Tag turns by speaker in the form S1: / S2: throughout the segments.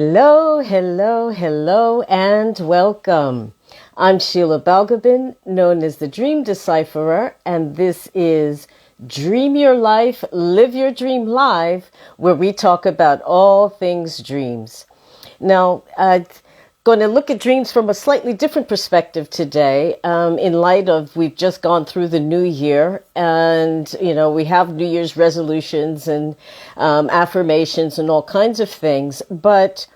S1: Hello, hello, hello, and welcome. I'm Sheila Balgobin, known as the Dream Decipherer, and this is Dream Your Life, Live Your Dream Live, where we talk about all things dreams. Now, I'm going to look at dreams from a slightly different perspective today, in light of we've just gone through the new year, and we have New Year's resolutions and affirmations and all kinds of things, but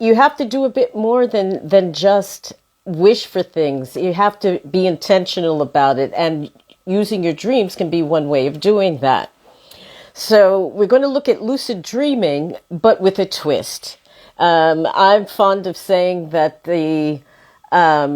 S1: you have to do a bit more than just wish for things. You have to be intentional about it, and using your dreams can be one way of doing that. So we're going to look at lucid dreaming, but with a twist. I'm fond of saying that we are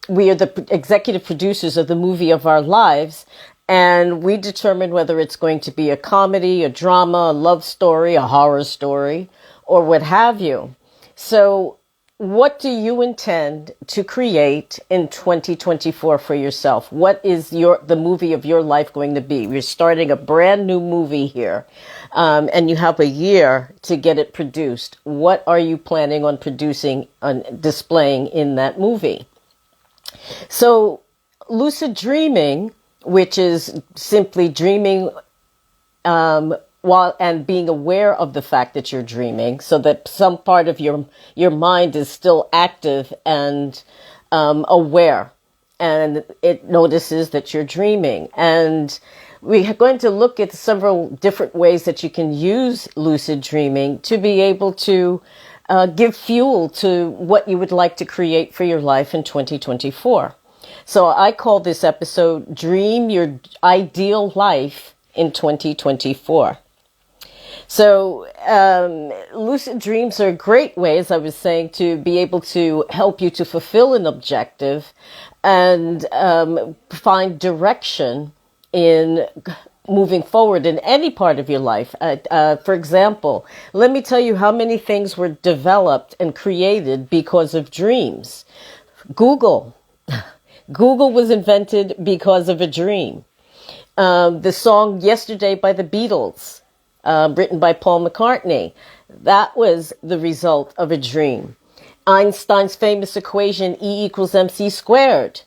S1: the executive producers of the movie of our lives, and we determine whether it's going to be a comedy, a drama, a love story, a horror story, or what have you. So what do you intend to create in 2024 for yourself? What is the movie of your life going to be? You're starting a brand new movie here, and you have a year to get it produced. What are you planning on producing and displaying in that movie? So lucid dreaming, which is simply dreaming while and being aware of the fact that you're dreaming, so that some part of your mind is still active and aware, and it notices that you're dreaming. And we are going to look at several different ways that you can use lucid dreaming to be able to give fuel to what you would like to create for your life in 2024. So I call this episode Dream Your Ideal Life in 2024. So lucid dreams are a great way, as I was saying, to be able to help you to fulfill an objective and find direction in moving forward in any part of your life. For example, let me tell you how many things were developed and created because of dreams. Google was invented because of a dream. The song Yesterday by the Beatles, written by Paul McCartney, that was the result of a dream. Einstein's famous equation E equals MC squared,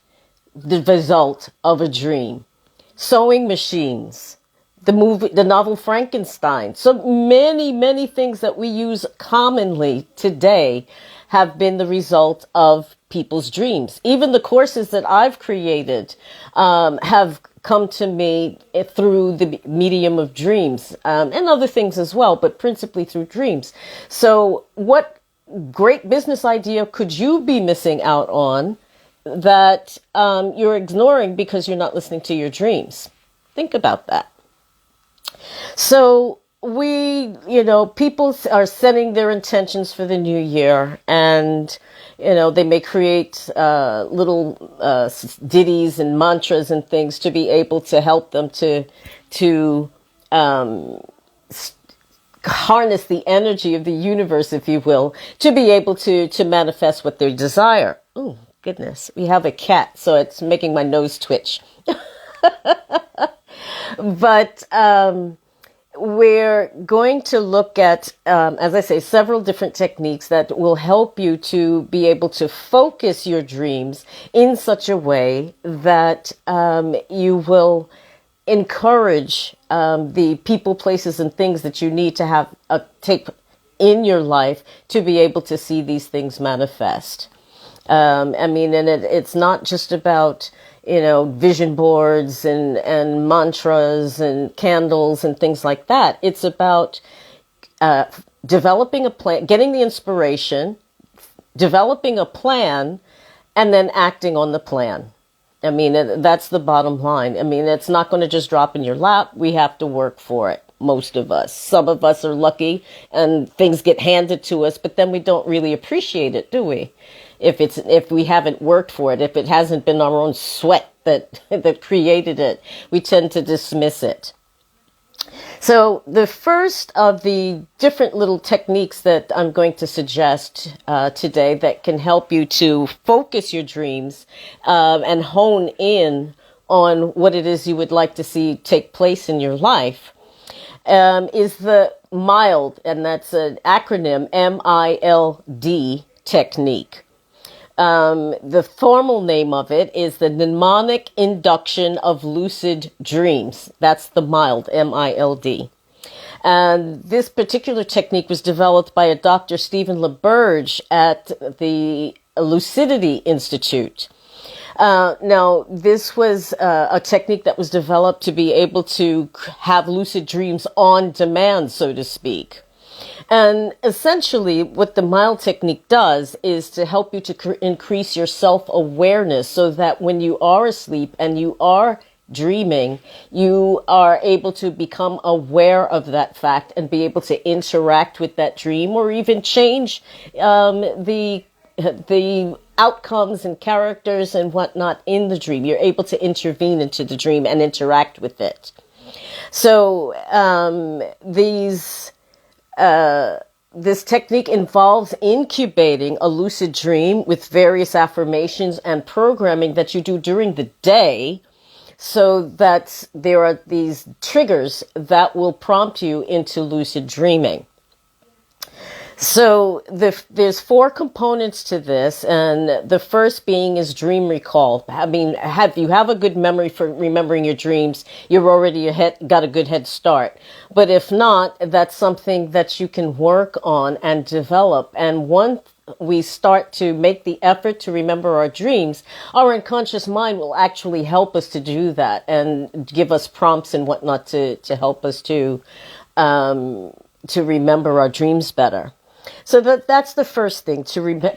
S1: the result of a dream. Sewing machines, the novel Frankenstein. So many things that we use commonly today have been the result of people's dreams. Even the courses that I've created have come to me through the medium of dreams, and other things as well, but principally through dreams. So what great business idea could you be missing out on that you're ignoring because you're not listening to your dreams? Think about that. So people are setting their intentions for the new year, and they may create little ditties and mantras and things to be able to help them to harness the energy of the universe, if you will, to be able to manifest what they desire. Oh, goodness. We have a cat, so it's making my nose twitch. But we're going to look at, as I say, several different techniques that will help you to be able to focus your dreams in such a way that you will encourage the people, places, and things that you need to have take in your life to be able to see these things manifest. It's not just about vision boards and mantras and candles and things like that. It's about developing a plan, getting the inspiration, developing a plan, and then acting on the plan. That's the bottom line. It's not going to just drop in your lap. We have to work for it. Most of us. Some of us are lucky and things get handed to us, but then we don't really appreciate it, do we? If we haven't worked for it, if it hasn't been our own sweat that created it, we tend to dismiss it. So the first of the different little techniques that I'm going to suggest today that can help you to focus your dreams and hone in on what it is you would like to see take place in your life is the mild, and that's an acronym, MILD technique. The formal name of it is the mnemonic induction of lucid dreams. That's the mild, MILD. And this particular technique was developed by a Dr. Stephen LaBerge at the Lucidity Institute. Now, this was a technique that was developed to be able to have lucid dreams on demand, so to speak. And essentially, what the mild technique does is to help you to increase your self-awareness so that when you are asleep and you are dreaming, you are able to become aware of that fact and be able to interact with that dream or even change the outcomes and characters and whatnot in the dream. You're able to intervene into the dream and interact with it. So this technique involves incubating a lucid dream with various affirmations and programming that you do during the day, so that there are these triggers that will prompt you into lucid dreaming. So there's 4 components to this, and the first being is dream recall. I mean, if you have a good memory for remembering your dreams, you're already got a good head start. But if not, that's something that you can work on and develop. And once we start to make the effort to remember our dreams, our unconscious mind will actually help us to do that and give us prompts and whatnot to help us to remember our dreams better. So that's the first thing,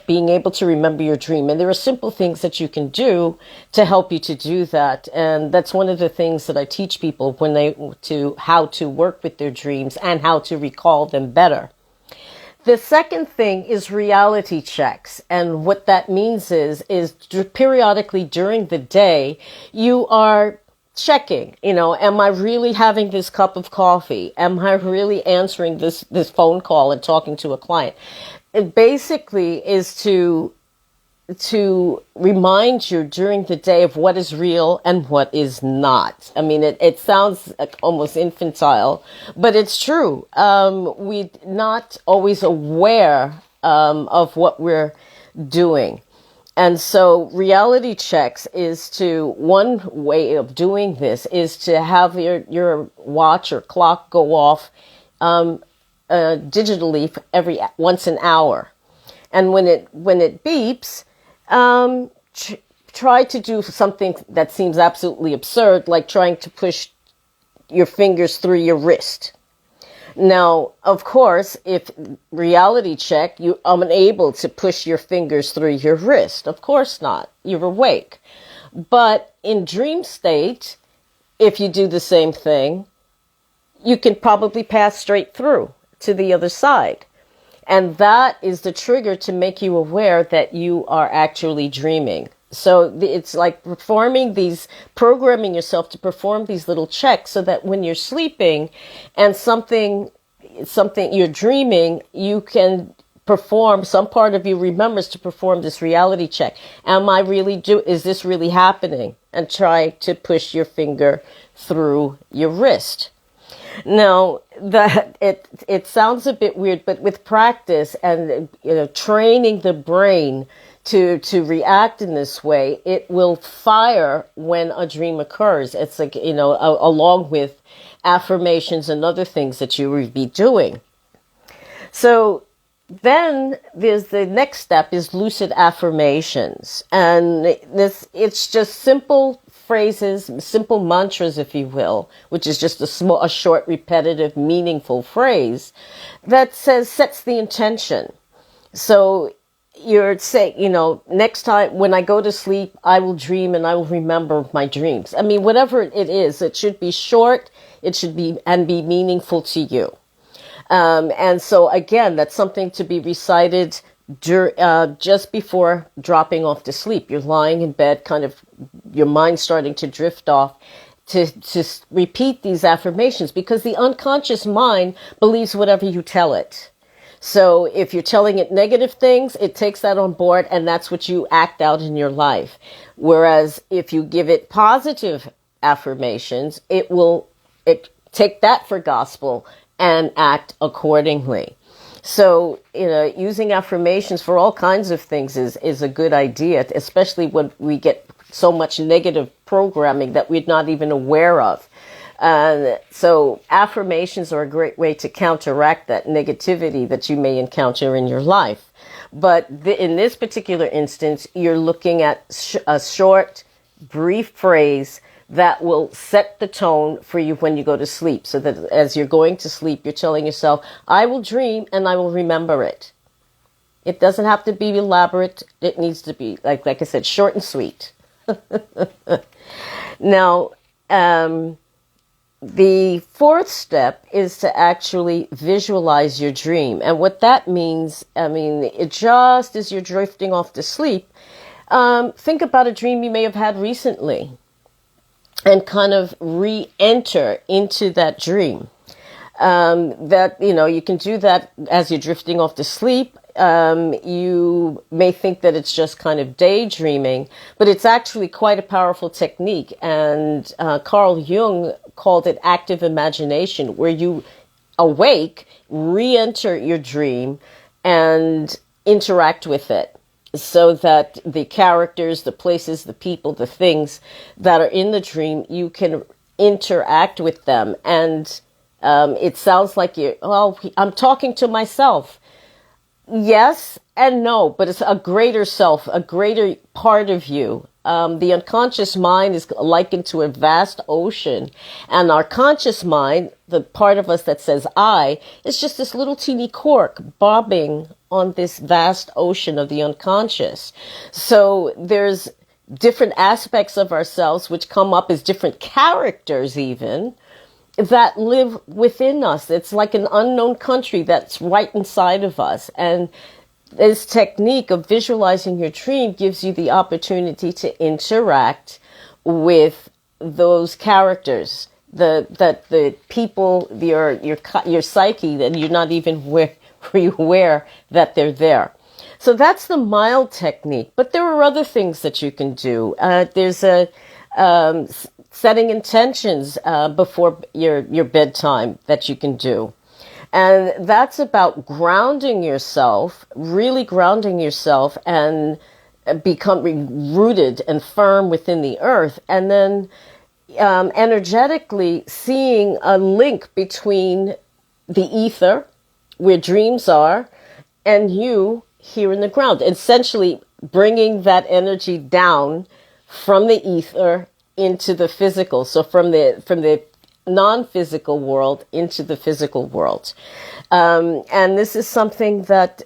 S1: being able to remember your dream. And there are simple things that you can do to help you to do that. And that's one of the things that I teach people how to work with their dreams and how to recall them better. The second thing is reality checks. And what that means is periodically during the day, you are checking, am I really having this cup of coffee? Am I really answering this phone call and talking to a client? It basically is to remind you during the day of what is real and what is not. I mean, it sounds almost infantile, but it's true. We're not always aware of what we're doing. And so reality checks one way of doing this is to have your watch or clock go off digitally once an hour. And when it beeps, try to do something that seems absolutely absurd, like trying to push your fingers through your wrist. Now, of course, if reality check, you are unable to push your fingers through your wrist. Of course not. You're awake. But in dream state, if you do the same thing, you can probably pass straight through to the other side. And that is the trigger to make you aware that you are actually dreaming. So it's like programming yourself to perform these little checks so that when you're sleeping and something you're dreaming, you can perform, some part of you remembers to perform this reality check. Is this really happening? And try to push your finger through your wrist. Now, it sounds a bit weird, but with practice and training the brain to react in this way, it will fire when a dream occurs. It's like, along with affirmations and other things that you would be doing. So then there's the next step is lucid affirmations. And it's just simple phrases, simple mantras, if you will, which is just a short, repetitive, meaningful phrase that sets the intention. So you're saying, next time when I go to sleep, I will dream and I will remember my dreams. I mean, whatever it is, it should be short, it should be meaningful to you. And so again, that's something to be recited just before dropping off to sleep. You're lying in bed, kind of your mind starting to drift off, to repeat these affirmations, because the unconscious mind believes whatever you tell it. So if you're telling it negative things, it takes that on board, and that's what you act out in your life. Whereas if you give it positive affirmations, it take that for gospel and act accordingly. So, using affirmations for all kinds of things is a good idea, especially when we get so much negative programming that we're not even aware of. So affirmations are a great way to counteract that negativity that you may encounter in your life. But in this particular instance, you're looking at a short, brief phrase that will set the tone for you when you go to sleep. So that as you're going to sleep, you're telling yourself, I will dream and I will remember it. It doesn't have to be elaborate. It needs to be, like I said, short and sweet. Now, the fourth step is to actually visualize your dream. And what that means, it just as you're drifting off to sleep, think about a dream you may have had recently and kind of re-enter into that dream. You can do that as you're drifting off to sleep. You may think that it's just kind of daydreaming, but it's actually quite a powerful technique. And Carl Jung called it active imagination, where you awake, re-enter your dream, and interact with it, so that the characters, the places, the people, the things that are in the dream, you can interact with them. And it sounds like I'm talking to myself. Yes and no, but it's a greater self, a greater part of you. The unconscious mind is likened to a vast ocean, and our conscious mind, the part of us that says I, is just this little teeny cork bobbing on this vast ocean of the unconscious. So there's different aspects of ourselves which come up as different characters even, that live within us. It's like an unknown country that's right inside of us. And this technique of visualizing your dream gives you the opportunity to interact with those characters, the people, your psyche, and you're not even aware that they're there. So that's the mild technique. But there are other things that you can do. There's setting intentions before your bedtime that you can do. And that's about grounding yourself, really grounding yourself, and becoming rooted and firm within the earth. And then energetically seeing a link between the ether, where dreams are, and you here in the ground. Essentially bringing that energy down from the ether into the physical. So from the non-physical world into the physical world. And this is something that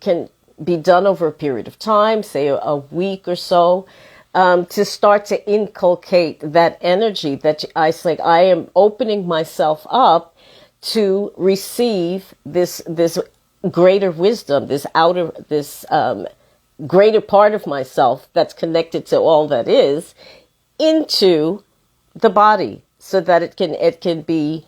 S1: can be done over a period of time, say a week or so, to start to inculcate that energy that I am opening myself up to receive this greater wisdom, this greater part of myself that's connected to all that is, into the body, so that it can be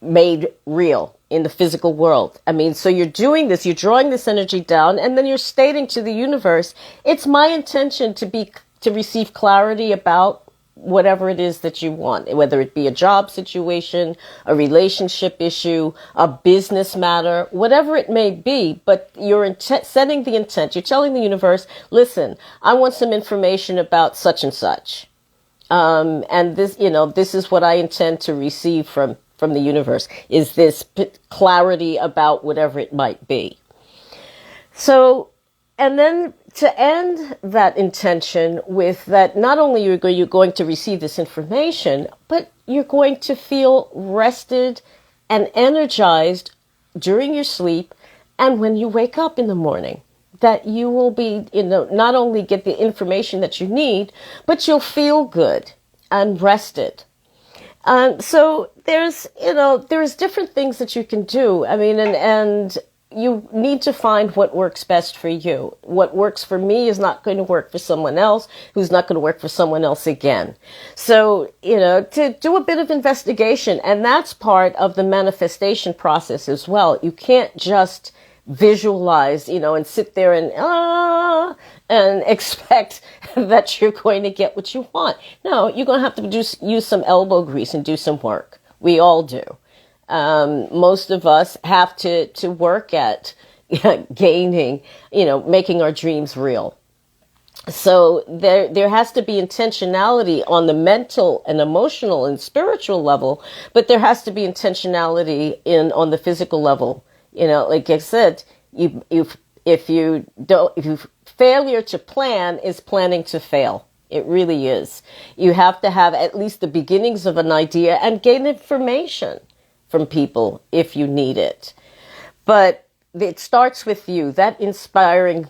S1: made real in the physical world. So you're doing this, you're drawing this energy down, and then you're stating to the universe, it's my intention to receive clarity about whatever it is that you want, whether it be a job situation, a relationship issue, a business matter, whatever it may be. But you're setting the intent. You're telling the universe, listen, I want some information about such and such. And this is what I intend to receive from the universe, is this clarity about whatever it might be. So, and then to end that intention with that, not only you're going to receive this information, but you're going to feel rested and energized during your sleep and when you wake up in the morning. That you will be, not only get the information that you need, but you'll feel good and rested. So there's different things that you can do. And you need to find what works best for you. What works for me is not going to work for someone else, who's not going to work for someone else again. So, to do a bit of investigation, and that's part of the manifestation process as well. You can't just visualize, and sit there and expect that you're going to get what you want. No, you're going to have to use some elbow grease and do some work. We all do. Most of us have to work at gaining, making our dreams real. So there has to be intentionality on the mental and emotional and spiritual level, but there has to be intentionality on the physical level. Like I said, failure to plan is planning to fail. It really is. You have to have at least the beginnings of an idea and gain information from people if you need it. But it starts with you. That inspiration,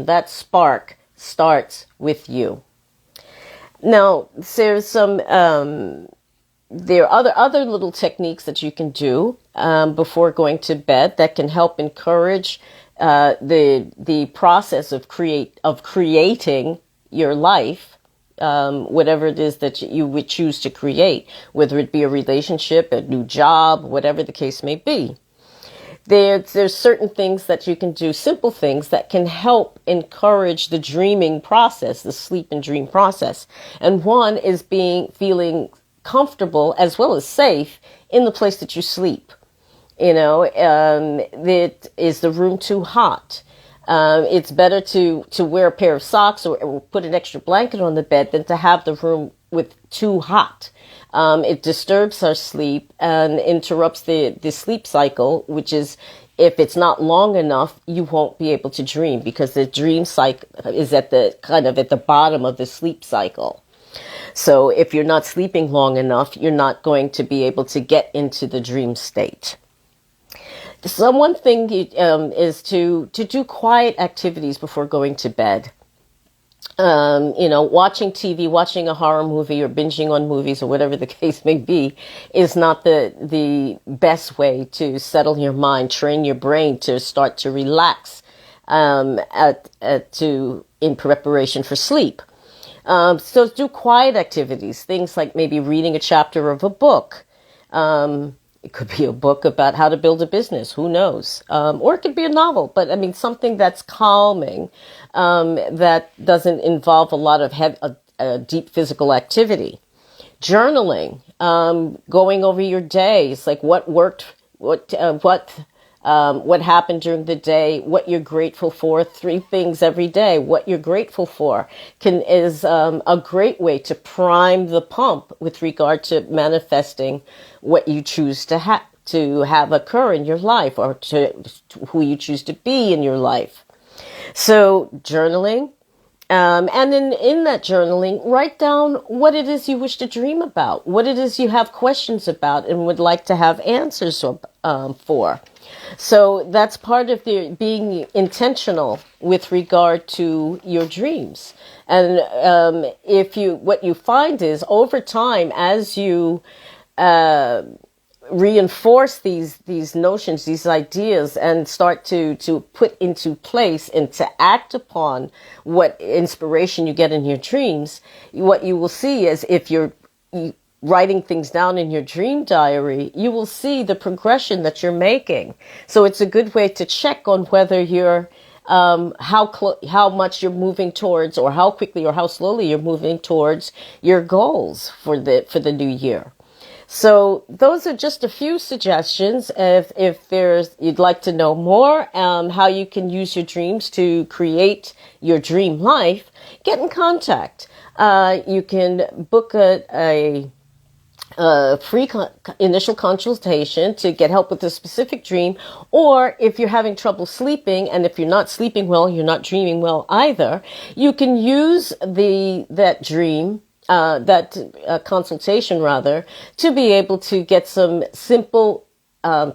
S1: that spark starts with you. Now, there's there are other little techniques that you can do before going to bed that can help encourage the process of creating your life, whatever it is that you would choose to create, whether it be a relationship, a new job, whatever the case may be. There's certain things that you can do, simple things that can help encourage the dreaming process, the sleep and dream process. And one is feeling comfortable as well as safe in the place that you sleep. Is the room too hot? It's better to wear a pair of socks or put an extra blanket on the bed than to have the room with too hot. It disturbs our sleep and interrupts the sleep cycle, which is, if it's not long enough, you won't be able to dream because the dream cycle is at the bottom of the sleep cycle. So if you're not sleeping long enough, you're not going to be able to get into the dream state. So one thing is to do quiet activities before going to bed. Watching TV, watching a horror movie or binging on movies or whatever the case may be is not the best way to settle your mind, train your brain to start to relax in preparation for sleep. So do quiet activities, things like maybe reading a chapter of a book. It could be a book about how to build a business, who knows? Or it could be a novel, but something that's calming, that doesn't involve a lot of deep physical activity. Journaling, going over your days, like what worked, what happened during the day, what you're grateful for, 3 things every day, what you're grateful for is a great way to prime the pump with regard to manifesting what you choose to have occur in your life, or to who you choose to be in your life. So journaling, and in that journaling, write down what it is you wish to dream about, what it is you have questions about and would like to have answers for. So that's part of being intentional with regard to your dreams. And what you find is, over time, as you reinforce these notions, these ideas, and start to put into place and to act upon what inspiration you get in your dreams, what you will see is, if you're writing things down in your dream diary, you will see the progression that you're making. So it's a good way to check on whether you're how much you're moving towards, or how quickly or how slowly you're moving towards your goals for the new year. So those are just a few suggestions. If you'd like to know more, how you can use your dreams to create your dream life, get in contact. You can book a free initial consultation to get help with a specific dream, or if you're having trouble sleeping, and if you're not sleeping well, you're not dreaming well either, you can use that consultation rather, to be able to get some simple,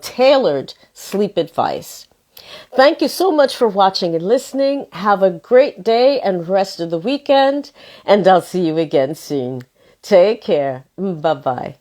S1: tailored sleep advice. Thank you so much for watching and listening. Have a great day and rest of the weekend, and I'll see you again soon. Take care. Bye-bye.